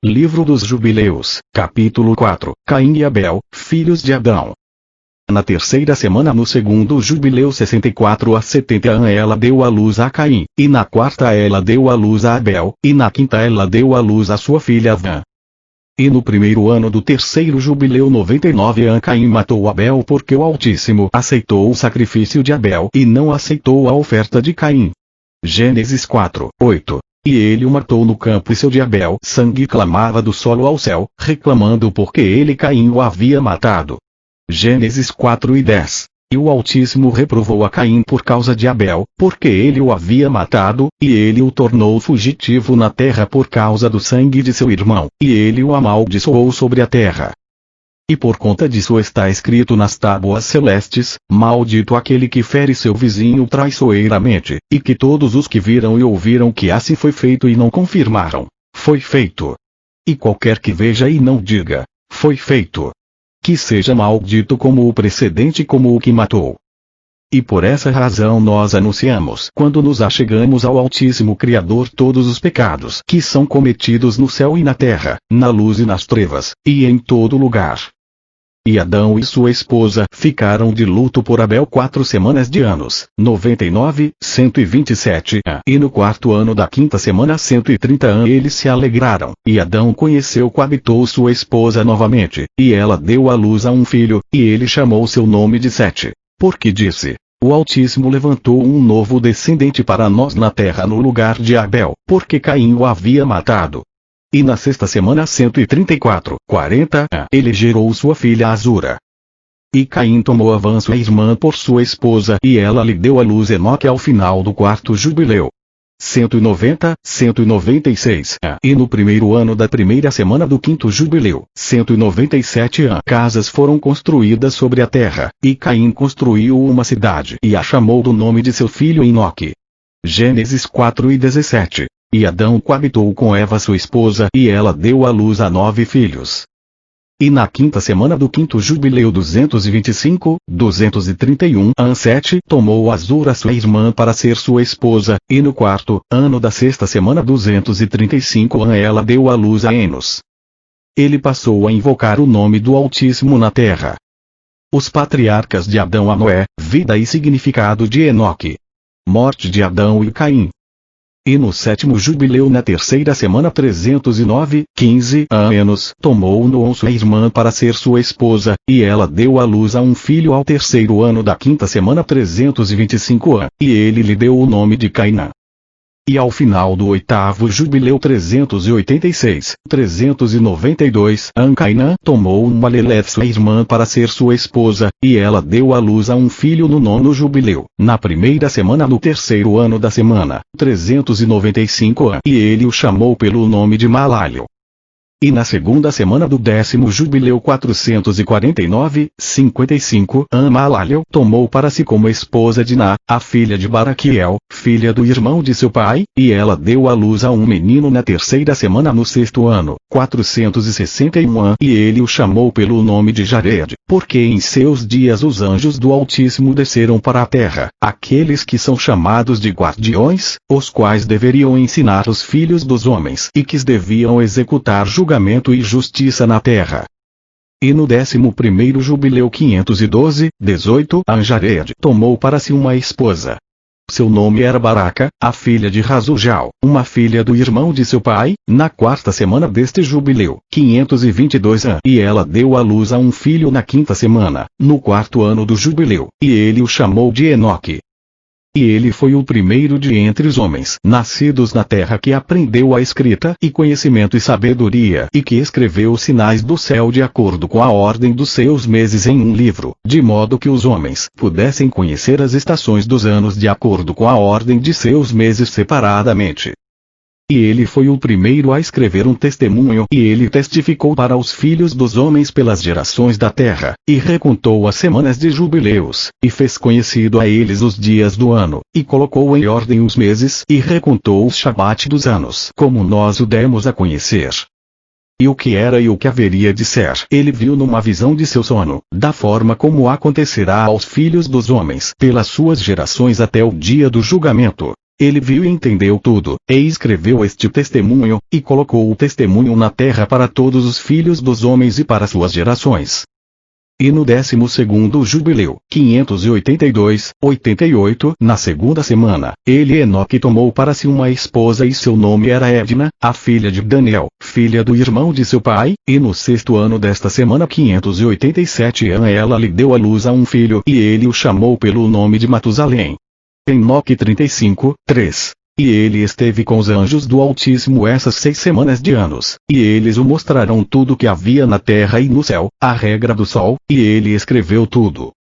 Livro dos Jubileus, capítulo 4, Caim e Abel, filhos de Adão. Na terceira semana no segundo jubileu 64 a 70 anos ela deu à luz a Caim, e na quarta ela deu à luz a Abel, e na quinta ela deu à luz a sua filha Avã. E no primeiro ano do terceiro jubileu 99 anos Caim matou Abel porque o Altíssimo aceitou o sacrifício de Abel e não aceitou a oferta de Caim. Gênesis 4, 8. E ele o matou no campo e seu de Abel sangue clamava do solo ao céu, reclamando porque ele Caim o havia matado. Gênesis 4 e 10. E o Altíssimo reprovou a Caim por causa de Abel, porque ele o havia matado, e ele o tornou fugitivo na terra por causa do sangue de seu irmão, e ele o amaldiçoou sobre a terra. E por conta disso está escrito nas tábuas celestes, maldito aquele que fere seu vizinho traiçoeiramente, e que todos os que viram e ouviram que assim foi feito e não confirmaram, foi feito. E qualquer que veja e não diga, foi feito. Que seja maldito como o precedente como o que matou. E por essa razão nós anunciamos quando nos achegamos ao Altíssimo Criador todos os pecados que são cometidos no céu e na terra, na luz e nas trevas, e em todo lugar. E Adão e sua esposa ficaram de luto por Abel 4 semanas de anos, 99, 127 e no quarto ano da quinta semana 130 anos eles se alegraram, e Adão coabitou sua esposa novamente, e ela deu à luz a um filho, e ele chamou seu nome de Sete, porque disse, o Altíssimo levantou um novo descendente para nós na terra no lugar de Abel, porque Caim o havia matado. E na sexta semana 134, 40, ele gerou sua filha Azura. E Caim tomou Avã sua irmã por sua esposa e ela lhe deu à luz Enoque ao final do quarto jubileu. 190, 196. E no primeiro ano da primeira semana do quinto jubileu, 197 casas foram construídas sobre a terra, e Caim construiu uma cidade e a chamou do nome de seu filho Enoque. Gênesis 4 e 17. E Adão coabitou com Eva sua esposa e ela deu à luz a 9 filhos. E na quinta semana do quinto jubileu 225, 231 ano 7 tomou Azura sua irmã para ser sua esposa, e no quarto ano da sexta semana 235 ano ela deu à luz a Enos. Ele passou a invocar o nome do Altíssimo na terra. Os patriarcas de Adão a Noé, vida e significado de Enoque. Morte de Adão e Caim. E no sétimo jubileu na terceira semana 309, 15 anos, tomou Noão sua irmã para ser sua esposa, e ela deu à luz a um filho ao terceiro ano da quinta semana 325 e ele lhe deu o nome de Cainã. E ao final do oitavo jubileu 386, 392 Cainã tomou Malelete sua irmã para ser sua esposa, e ela deu à luz a um filho no nono jubileu, na primeira semana do terceiro ano da semana, 395 e ele o chamou pelo nome de Malalel. E na segunda semana do décimo jubileu 449, 55 Malalel tomou para si como esposa Diná, a filha de Baraquiel, filha do irmão de seu pai, e ela deu à luz a um menino na terceira semana no sexto ano, 461 e ele o chamou pelo nome de Jared, porque em seus dias os anjos do Altíssimo desceram para a terra, aqueles que são chamados de guardiões, os quais deveriam ensinar os filhos dos homens e que deviam executar julgamento e justiça na terra. E no 11º jubileu 512, 18 Jared tomou para si uma esposa. Seu nome era Baraca, a filha de Razujal, uma filha do irmão de seu pai, na quarta semana deste jubileu, 522 e ela deu à luz a um filho na quinta semana, no quarto ano do jubileu, e ele o chamou de Enoque. E ele foi o primeiro de entre os homens nascidos na terra que aprendeu a escrita e conhecimento e sabedoria e que escreveu os sinais do céu de acordo com a ordem dos seus meses em um livro, de modo que os homens pudessem conhecer as estações dos anos de acordo com a ordem de seus meses separadamente. E ele foi o primeiro a escrever um testemunho, e ele testificou para os filhos dos homens pelas gerações da terra, e recontou as semanas de jubileus, e fez conhecido a eles os dias do ano, e colocou em ordem os meses, e recontou os shabat dos anos, como nós o demos a conhecer. E o que era e o que haveria de ser, ele viu numa visão de seu sono, da forma como acontecerá aos filhos dos homens pelas suas gerações até o dia do julgamento. Ele viu e entendeu tudo, e escreveu este testemunho, e colocou o testemunho na terra para todos os filhos dos homens e para suas gerações. E no 12º jubileu, 582, 88, na segunda semana, Enoque tomou para si uma esposa e seu nome era Edna, a filha de Daniel, filha do irmão de seu pai, e no 6º ano desta semana 587 ela lhe deu à luz a um filho e ele o chamou pelo nome de Matusalém. Enoque 35, 3. E ele esteve com os anjos do Altíssimo essas 6 semanas de anos, e eles o mostrarão tudo que havia na terra e no céu, a regra do sol, e ele escreveu tudo.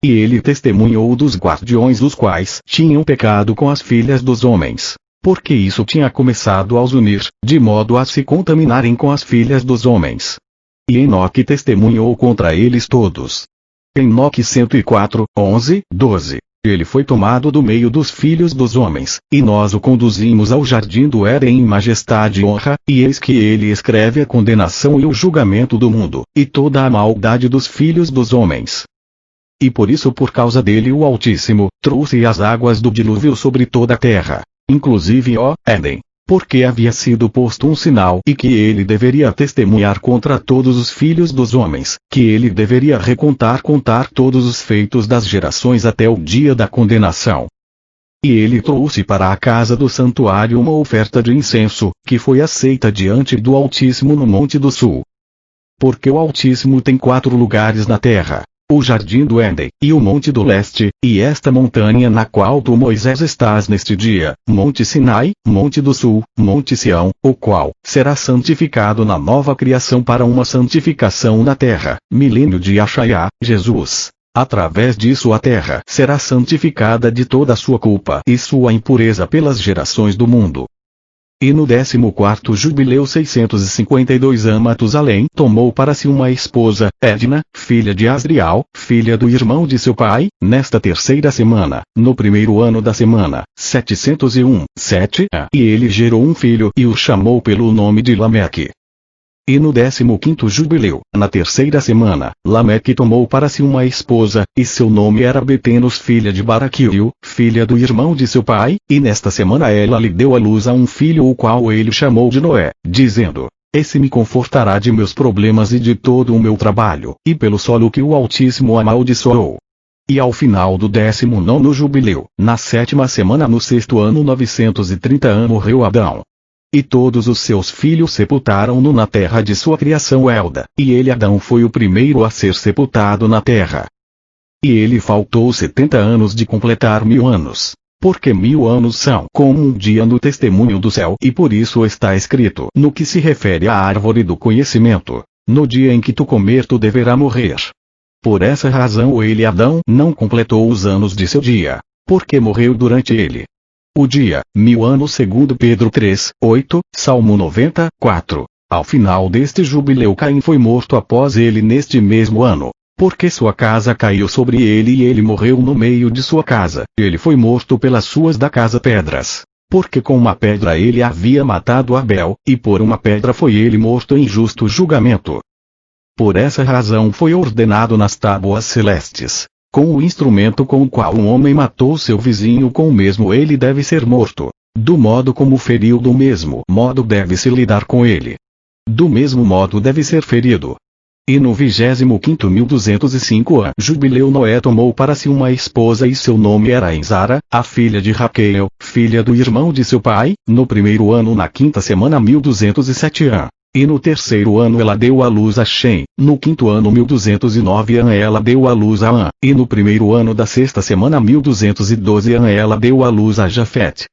E ele testemunhou dos guardiões os quais tinham pecado com as filhas dos homens, porque isso tinha começado a os unir, de modo a se contaminarem com as filhas dos homens. E Enoque testemunhou contra eles todos. Enoque 104, 11, 12. Ele foi tomado do meio dos filhos dos homens, e nós o conduzimos ao jardim do Éden em majestade e honra, e eis que ele escreve a condenação e o julgamento do mundo, e toda a maldade dos filhos dos homens. E por isso por causa dele o Altíssimo trouxe as águas do dilúvio sobre toda a terra, inclusive ó Éden, porque havia sido posto um sinal e que ele deveria testemunhar contra todos os filhos dos homens, que ele deveria contar todos os feitos das gerações até o dia da condenação. E ele trouxe para a casa do santuário uma oferta de incenso, que foi aceita diante do Altíssimo no Monte do Sul. Porque o Altíssimo tem 4 lugares na terra: o jardim do Éden, e o monte do leste, e esta montanha na qual tu Moisés estás neste dia, Monte Sinai, monte do sul, Monte Sião, o qual será santificado na nova criação para uma santificação na terra, milênio de Achaiá, Jesus. Através disso a terra será santificada de toda a sua culpa e sua impureza pelas gerações do mundo. E no 14º jubileu 652 Matusalém tomou para si uma esposa, Edna, filha de Asriel, filha do irmão de seu pai, nesta 3ª semana, no 1º ano da semana, 701, 7, e ele gerou um filho e o chamou pelo nome de Lameque. E no 15º jubileu, na 3ª semana, Lameque tomou para si uma esposa, e seu nome era Betenos filha de Baraquil, filha do irmão de seu pai, e nesta semana ela lhe deu à luz a um filho o qual ele chamou de Noé, dizendo: esse me confortará de meus problemas e de todo o meu trabalho, e pelo solo que o Altíssimo amaldiçoou. E ao final do 19º jubileu, na 7ª semana no 6º ano 930 morreu Adão. E todos os seus filhos sepultaram-no na terra de sua criação Elda, e ele Adão foi o primeiro a ser sepultado na terra. E ele faltou 70 anos de completar 1000 anos, porque 1000 anos são como um dia no testemunho do céu, e por isso está escrito no que se refere à árvore do conhecimento: no dia em que tu comer tu deverá morrer. Por essa razão ele Adão não completou os anos de seu dia, porque morreu durante ele. O dia, 1000 anos segundo Pedro 3, 8, Salmo 94. Ao final deste jubileu Caim foi morto após ele neste mesmo ano, porque sua casa caiu sobre ele e ele morreu no meio de sua casa. Ele foi morto pelas suas da casa pedras, porque com uma pedra ele havia matado Abel, e por uma pedra foi ele morto em justo julgamento. Por essa razão foi ordenado nas tábuas celestes: com o instrumento com o qual um homem matou seu vizinho, com o mesmo ele deve ser morto. Do modo como feriu, do mesmo modo deve-se lidar com ele. Do mesmo modo deve ser ferido. E no 25º 1205 jubileu Noé tomou para si uma esposa e seu nome era Enzara, a filha de Raquel, filha do irmão de seu pai, no 1º ano na 5ª semana 1207 E no 3º ano ela deu à luz a Shem, no 5º ano 1209 ela deu à luz a An, e no 1º ano da 6ª semana 1212 ela deu à luz a Jafete.